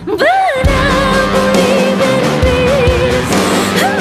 But I believe in peace. I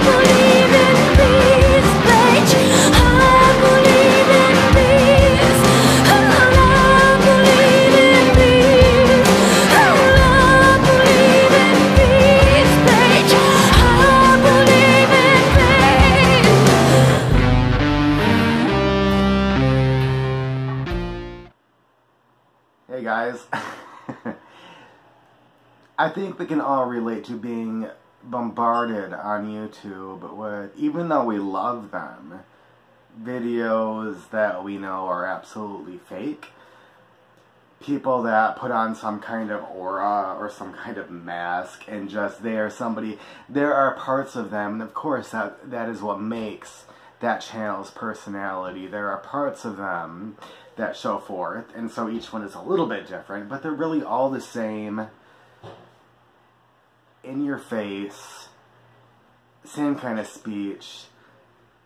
believe in peace, bitch. I believe in peace. I believe in peace. I believe in peace, bitch. I believe in peace. Hey guys, I think we can all relate to being bombarded on YouTube with, even though we love them, videos that we know are absolutely fake. People that put on some kind of aura or some kind of mask and just they are somebody. There are parts of them, and of course that is what makes that channel's personality. There are parts of them that show forth, and so each one is a little bit different, but they're really all the same, in your face, same kind of speech,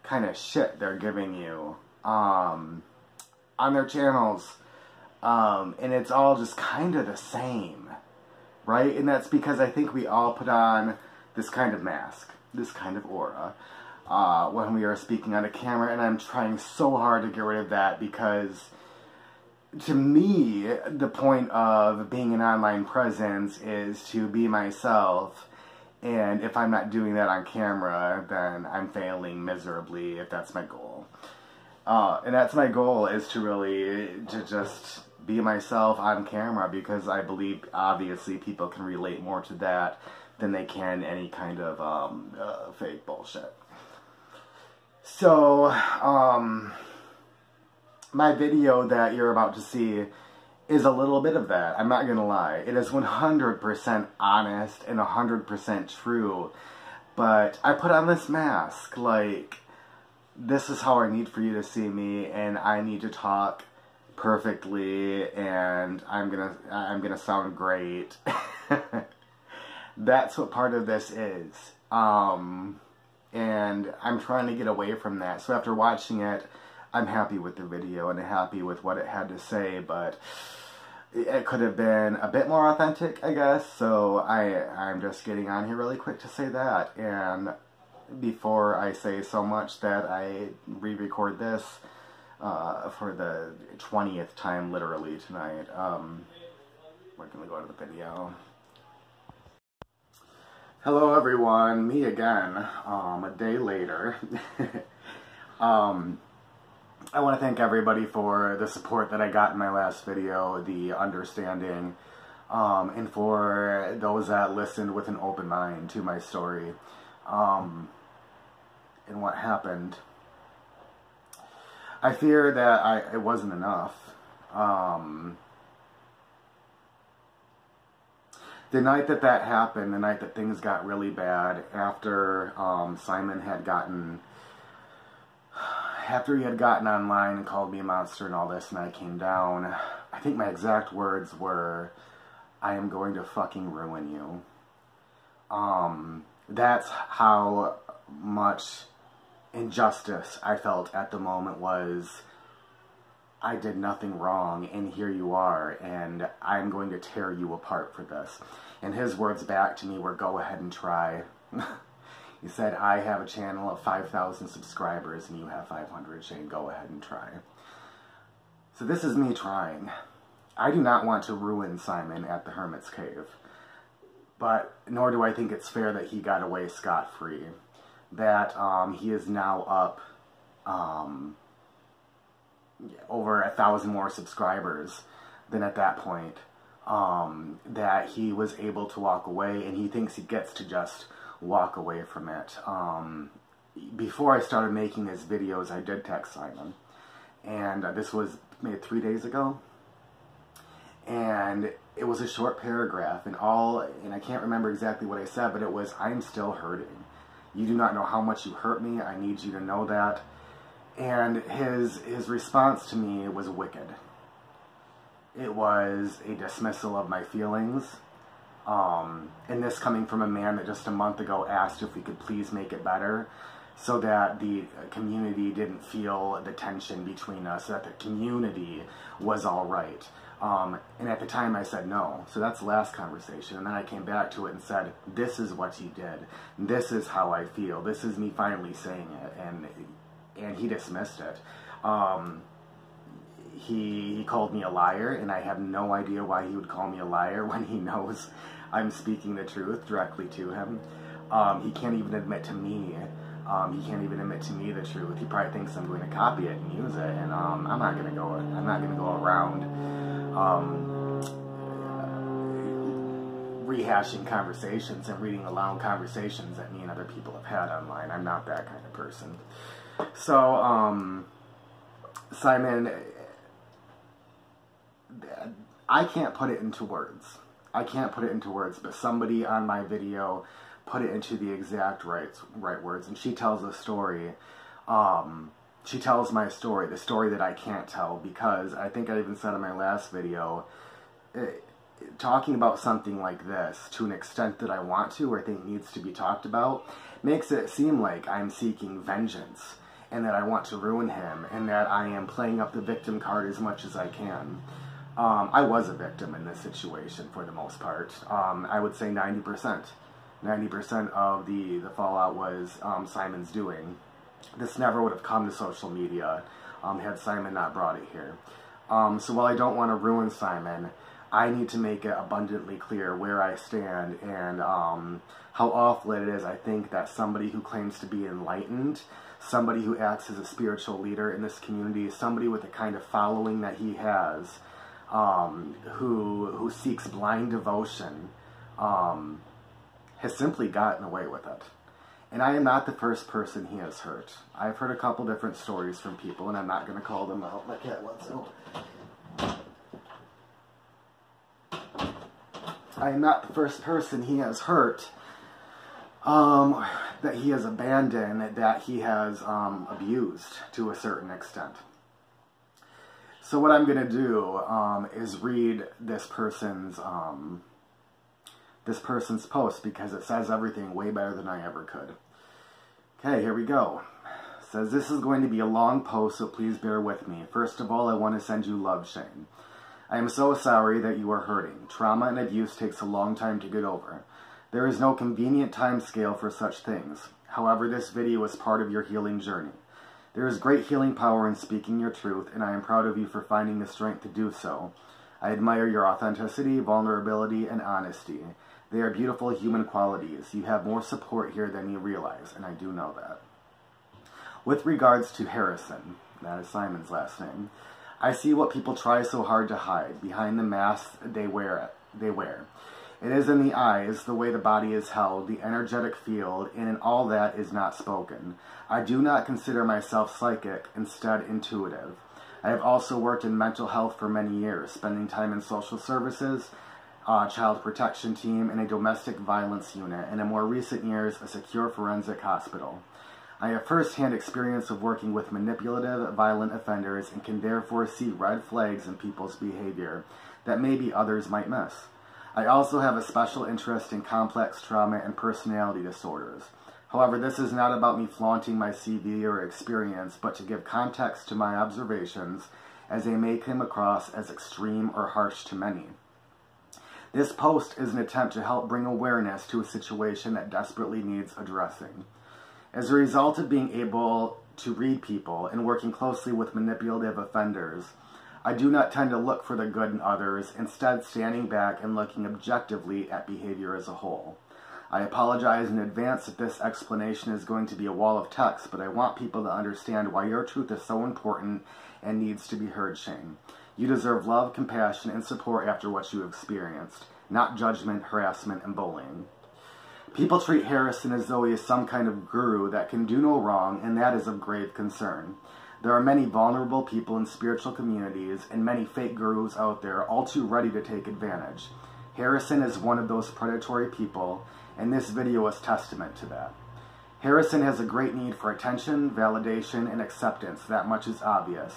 kind of shit they're giving you on their channels, and it's all just kind of the same, right? And that's because I think we all put on this kind of mask, this kind of aura, when we are speaking on a camera, and I'm trying so hard to get rid of that because, to me, the point of being an online presence is to be myself, and if I'm not doing that on camera, then I'm failing miserably if that's my goal. And that's my goal, is to really, to just be myself on camera, because I believe, obviously, people can relate more to that than they can any kind of fake bullshit. So, my video that you're about to see is a little bit of that. I'm not gonna lie. It is 100% honest and 100% true. But I put on this mask, like, this is how I need for you to see me, and I need to talk perfectly, and I'm gonna sound great. That's what part of this is. And I'm trying to get away from that. So after watching it, I'm happy with the video and happy with what it had to say, but it could have been a bit more authentic, I guess. So I'm just getting on here really quick to say that. And before I say so much that I re-record this for the 20th time, literally, tonight, we're going to go to the video. Hello everyone, me again, a day later. I want to thank everybody for the support that I got in my last video, the understanding, and for those that listened with an open mind to my story, and what happened. I fear that it wasn't enough. The night that happened, the night that things got really bad, after Simon had gotten... After he had gotten online and called me a monster and all this, and I came down, I think my exact words were, I am going to fucking ruin you. That's how much injustice I felt at the moment. Was, I did nothing wrong, and here you are, and I'm going to tear you apart for this. And his words back to me were, go ahead and try. He said, I have a channel of 5,000 subscribers and you have 500, Shane, go ahead and try. So this is me trying. I do not want to ruin Simon at the Hermit's Cave. But nor do I think it's fair that he got away scot-free. That he is now up over 1,000 more subscribers than at that point. That he was able to walk away, and he thinks he gets to just walk away from it. Before I started making these videos, I did text Simon, and this was maybe 3 days ago, and it was a short paragraph, and I can't remember exactly what I said, but it was, I'm still hurting. You do not know how much you hurt me. I need you to know that. And his response to me was wicked. It was a dismissal of my feelings. And this coming from a man that just a month ago asked if we could please make it better, so that the community didn't feel the tension between us, that the community was all right. And at the time I said no. So that's the last conversation. And then I came back to it and said, this is what you did. This is how I feel. This is me finally saying it. And he dismissed it. He called me a liar, and I have no idea why he would call me a liar when he knows I'm speaking the truth directly to him. He can't even admit to me. He can't even admit to me the truth. He probably thinks I'm going to copy it and use it, and I'm not going to go around rehashing conversations and reading aloud conversations that me and other people have had online. I'm not that kind of person. So, Simon, I can't put it into words. I can't put it into words, but somebody on my video put it into the exact right words, and she tells a story. She tells my story, the story that I can't tell, because I think I even said in my last video, talking about something like this to an extent that I want to, or I think needs to be talked about, makes it seem like I'm seeking vengeance, and that I want to ruin him, and that I am playing up the victim card as much as I can. I was a victim in this situation for the most part. I would say 90%. 90% of the fallout was Simon's doing. This never would have come to social media had Simon not brought it here. So while I don't want to ruin Simon, I need to make it abundantly clear where I stand and how awful it is, I think, that somebody who claims to be enlightened, somebody who acts as a spiritual leader in this community, somebody with the kind of following that he has, who seeks blind devotion, has simply gotten away with it. And I am not the first person he has hurt. I've heard a couple different stories from people, and I'm not going to call them out. My cat wants out. I am not the first person he has hurt, that he has abandoned, that he has abused to a certain extent. So what I'm going to do is read this person's post, because it says everything way better than I ever could. Okay, here we go. It says, this is going to be a long post, so please bear with me. First of all, I want to send you love, Shane. I am so sorry that you are hurting. Trauma and abuse takes a long time to get over. There is no convenient time scale for such things. However, this video is part of your healing journey. There is great healing power in speaking your truth, and I am proud of you for finding the strength to do so. I admire your authenticity, vulnerability, and honesty. They are beautiful human qualities. You have more support here than you realize, and I do know that. With regards to Harrison, that is Simon's last name, I see what people try so hard to hide behind the mask they wear. It is in the eyes, the way the body is held, the energetic field, and in all that is not spoken. I do not consider myself psychic, instead intuitive. I have also worked in mental health for many years, spending time in social services, child protection team, and a domestic violence unit, and in more recent years, a secure forensic hospital. I have first-hand experience of working with manipulative, violent offenders and can therefore see red flags in people's behavior that maybe others might miss. I also have a special interest in complex trauma and personality disorders. However, this is not about me flaunting my CV or experience, but to give context to my observations, as they may come across as extreme or harsh to many. This post is an attempt to help bring awareness to a situation that desperately needs addressing. As a result of being able to read people and working closely with manipulative offenders, I do not tend to look for the good in others, instead standing back and looking objectively at behavior as a whole. I apologize in advance if this explanation is going to be a wall of text, but I want people to understand why your truth is so important and needs to be heard, Shane. You deserve love, compassion, and support after what you experienced, not judgment, harassment, and bullying. People treat Harrison as though he is some kind of guru that can do no wrong, and that is of grave concern. There are many vulnerable people in spiritual communities and many fake gurus out there all too ready to take advantage. Harrison is one of those predatory people, and this video is testament to that. Harrison has a great need for attention, validation, and acceptance. That much is obvious.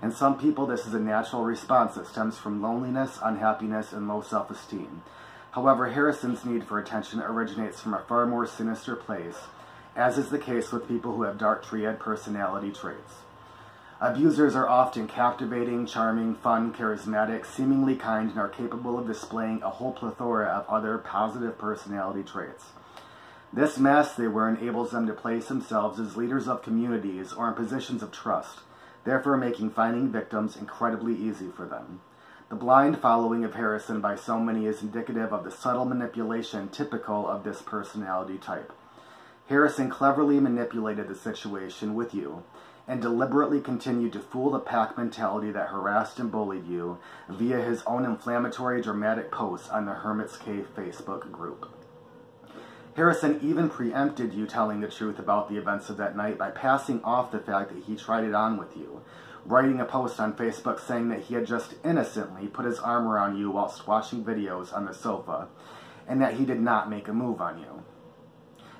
In some people, this is a natural response that stems from loneliness, unhappiness, and low self-esteem. However, Harrison's need for attention originates from a far more sinister place, as is the case with people who have dark triad personality traits. Abusers are often captivating, charming, fun, charismatic, seemingly kind, and are capable of displaying a whole plethora of other positive personality traits. This mask they wear enables them to place themselves as leaders of communities or in positions of trust, therefore making finding victims incredibly easy for them. The blind following of Harrison by so many is indicative of the subtle manipulation typical of this personality type. Harrison cleverly manipulated the situation with you, and deliberately continued to fool the pack mentality that harassed and bullied you via his own inflammatory, dramatic posts on the Hermit's Cave Facebook group. Harrison even preempted you telling the truth about the events of that night by passing off the fact that he tried it on with you, writing a post on Facebook saying that he had just innocently put his arm around you whilst watching videos on the sofa, and that he did not make a move on you.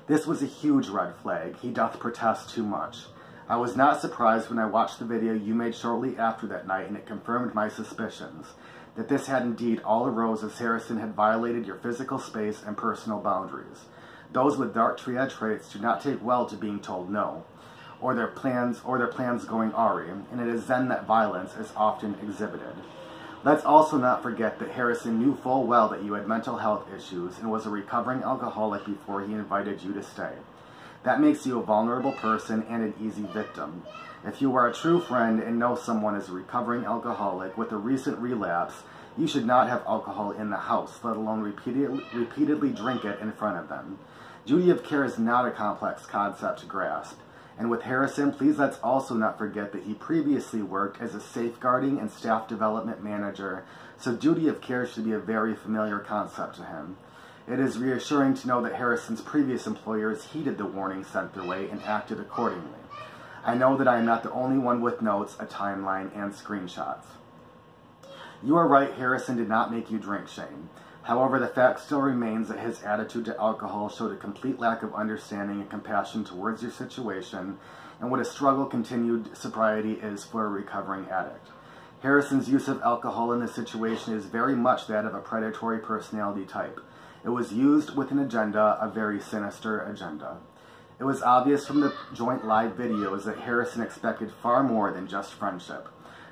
This was a huge red flag. He doth protest too much. I was not surprised when I watched the video you made shortly after that night, and it confirmed my suspicions, that this had indeed all arose as Harrison had violated your physical space and personal boundaries. Those with dark triad traits do not take well to being told no, or their plans going awry, and it is then that violence is often exhibited. Let's also not forget that Harrison knew full well that you had mental health issues and was a recovering alcoholic before he invited you to stay. That makes you a vulnerable person and an easy victim. If you are a true friend and know someone is a recovering alcoholic with a recent relapse, you should not have alcohol in the house, let alone repeatedly drink it in front of them. Duty of care is not a complex concept to grasp. And with Harrison, please let's also not forget that he previously worked as a safeguarding and staff development manager, so duty of care should be a very familiar concept to him. It is reassuring to know that Harrison's previous employers heeded the warning sent their way and acted accordingly. I know that I am not the only one with notes, a timeline, and screenshots. You are right, Harrison did not make you drink, Shane. However, the fact still remains that his attitude to alcohol showed a complete lack of understanding and compassion towards your situation, and what a struggle continued sobriety is for a recovering addict. Harrison's use of alcohol in this situation is very much that of a predatory personality type. It was used with an agenda, a very sinister agenda. It was obvious from the joint live videos that Harrison expected far more than just friendship.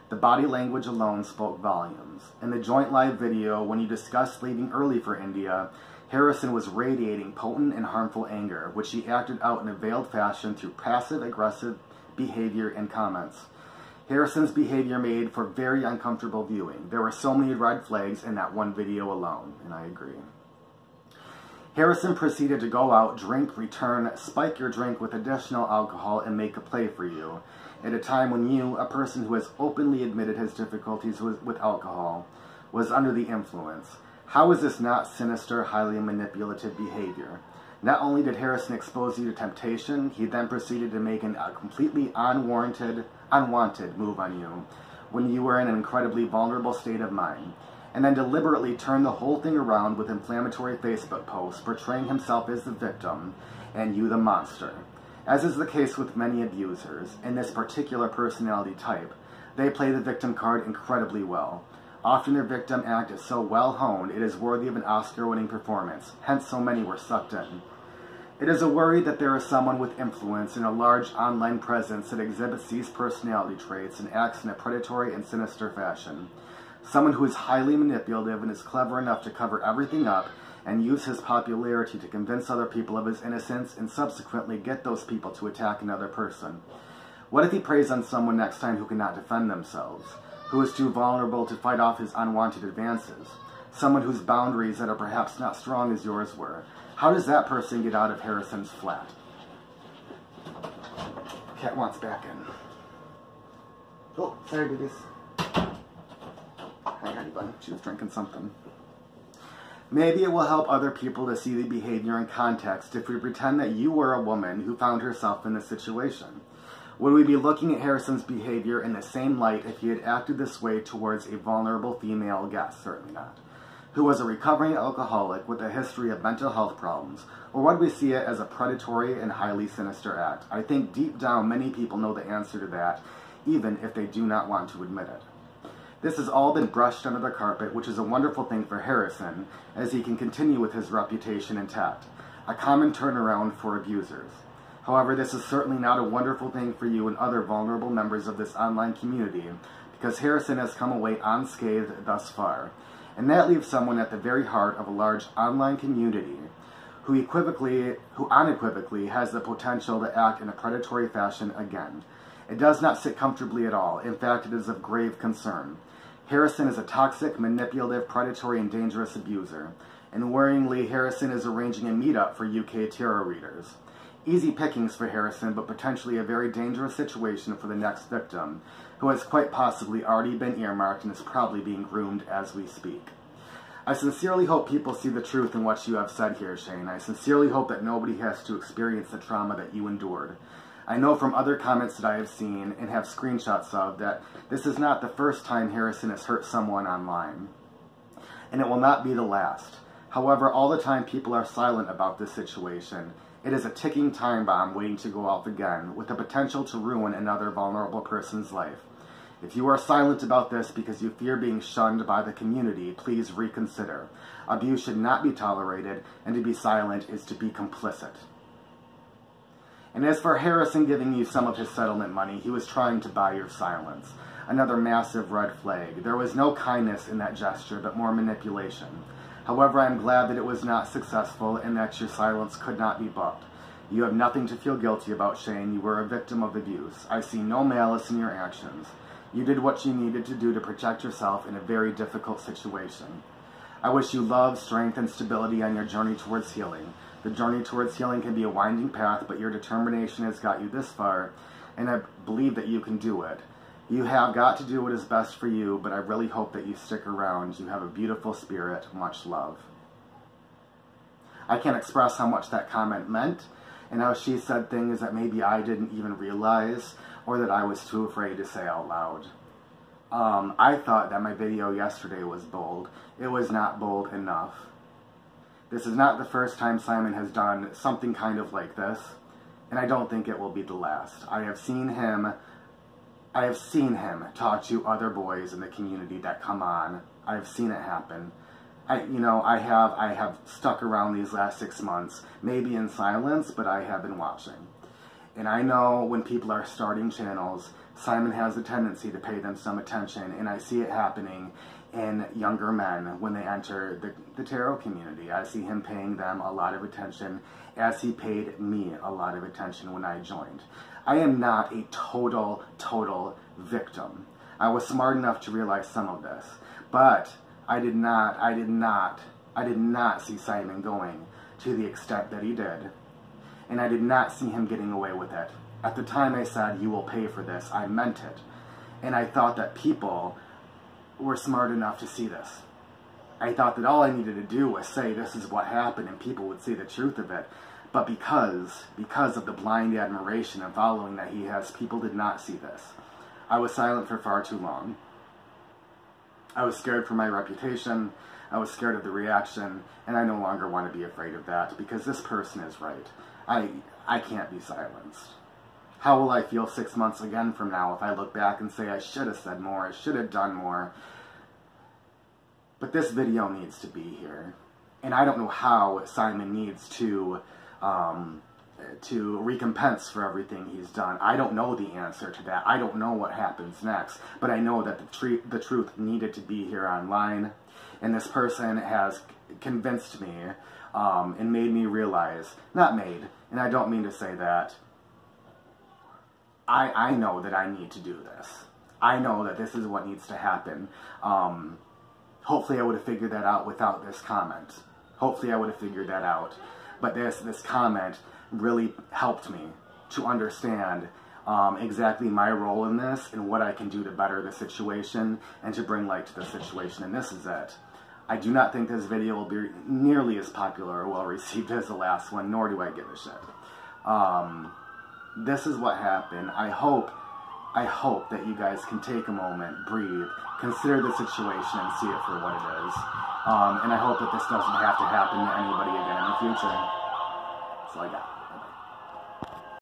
The body language alone spoke volumes. In the joint live video, when you discussed leaving early for India, Harrison was radiating potent and harmful anger, which he acted out in a veiled fashion through passive-aggressive behavior and comments. Harrison's behavior made for very uncomfortable viewing. There were so many red flags in that one video alone, and I agree. Harrison proceeded to go out, drink, return, spike your drink with additional alcohol, and make a play for you, at a time when you, a person who has openly admitted his difficulties with alcohol, was under the influence. How is this not sinister, highly manipulative behavior? Not only did Harrison expose you to temptation, he then proceeded to make a completely unwanted move on you when you were in an incredibly vulnerable state of mind, and then deliberately turned the whole thing around with inflammatory Facebook posts portraying himself as the victim and you the monster. As is the case with many abusers, in this particular personality type, they play the victim card incredibly well. Often their victim act is so well honed it is worthy of an Oscar-winning performance, hence so many were sucked in. It is a worry that there is someone with influence and a large online presence that exhibits these personality traits and acts in a predatory and sinister fashion. Someone who is highly manipulative and is clever enough to cover everything up and use his popularity to convince other people of his innocence and subsequently get those people to attack another person. What if he preys on someone next time who cannot defend themselves, who is too vulnerable to fight off his unwanted advances, someone whose boundaries that are perhaps not strong as yours were? How does that person get out of Harrison's flat? Cat wants back in. Oh, sorry, babies. Hi, honey bun. She was drinking something. Maybe it will help other people to see the behavior in context if we pretend that you were a woman who found herself in this situation. Would we be looking at Harrison's behavior in the same light if he had acted this way towards a vulnerable female guest? Certainly not. Who was a recovering alcoholic with a history of mental health problems, or would we see it as a predatory and highly sinister act? I think deep down many people know the answer to that, even if they do not want to admit it. This has all been brushed under the carpet, which is a wonderful thing for Harrison, as he can continue with his reputation intact. A common turnaround for abusers. However, this is certainly not a wonderful thing for you and other vulnerable members of this online community, because Harrison has come away unscathed thus far. And that leaves someone at the very heart of a large online community who unequivocally has the potential to act in a predatory fashion again. It does not sit comfortably at all. In fact, it is of grave concern. Harrison is a toxic, manipulative, predatory, and dangerous abuser. And worryingly, Harrison is arranging a meetup for UK tarot readers. Easy pickings for Harrison, but potentially a very dangerous situation for the next victim, who has quite possibly already been earmarked and is probably being groomed as we speak. I sincerely hope people see the truth in what you have said here, Shane. I sincerely hope that nobody has to experience the trauma that you endured. I know from other comments that I have seen and have screenshots of that this is not the first time Harrison has hurt someone online. And it will not be the last. However, all the time people are silent about this situation. It is a ticking time bomb waiting to go off again, with the potential to ruin another vulnerable person's life. If you are silent about this because you fear being shunned by the community, please reconsider. Abuse should not be tolerated, and to be silent is to be complicit. And as for Harrison giving you some of his settlement money, he was trying to buy your silence. Another massive red flag. There was no kindness in that gesture, but more manipulation. However, I am glad that it was not successful and that your silence could not be booked. You have nothing to feel guilty about, Shane. You were a victim of abuse. I see no malice in your actions. You did what you needed to do to protect yourself in a very difficult situation. I wish you love, strength, and stability on your journey towards healing. The journey towards healing can be a winding path, but your determination has got you this far, and I believe that you can do it. You have got to do what is best for you, but I really hope that you stick around. You have a beautiful spirit. Much love. I can't express how much that comment meant, and how she said things that maybe I didn't even realize, or that I was too afraid to say out loud. I thought that my video yesterday was bold. It was not bold enough. This is not the first time Simon has done something kind of like this, and I don't think it will be the last. I have seen him talk to other boys in the community that come on. I've seen it happen. I have stuck around these last 6 months, maybe in silence, but I have been watching. And I know when people are starting channels, Simon has a tendency to pay them some attention, and I see it happening in younger men when they enter the tarot community. I see him paying them a lot of attention, as he paid me a lot of attention when I joined. I am not a total victim. I was smart enough to realize some of this, but I did not see Simon going to the extent that he did, and I did not see him getting away with it. At the time I said, you will pay for this, I meant it, and I thought that people were smart enough to see this. I thought that all I needed to do was say this is what happened and people would see the truth of it. But because of the blind admiration and following that he has, people did not see this. I was silent for far too long. I was scared for my reputation, I was scared of the reaction, and I no longer want to be afraid of that, because this person is right. I can't be silenced. How will I feel 6 months again from now if I look back and say I should have said more, I should have done more? But this video needs to be here. And I don't know how Simon needs to recompense for everything he's done. I don't know the answer to that. I don't know what happens next. But I know that the truth needed to be here online. And this person has convinced me and made me realize, not made, and I don't mean to say that, I know that I need to do this. I know that this is what needs to happen. Hopefully I would have figured that out without this comment. Hopefully I would have figured that out. But this comment really helped me to understand exactly my role in this and what I can do to better the situation and to bring light to the situation. And this is it. I do not think this video will be nearly as popular or well received as the last one, nor do I give a shit. This is what happened. I hope that you guys can take a moment, breathe, consider the situation and see it for what it is. And I hope that this doesn't have to happen to anybody again in the future. That's all I got.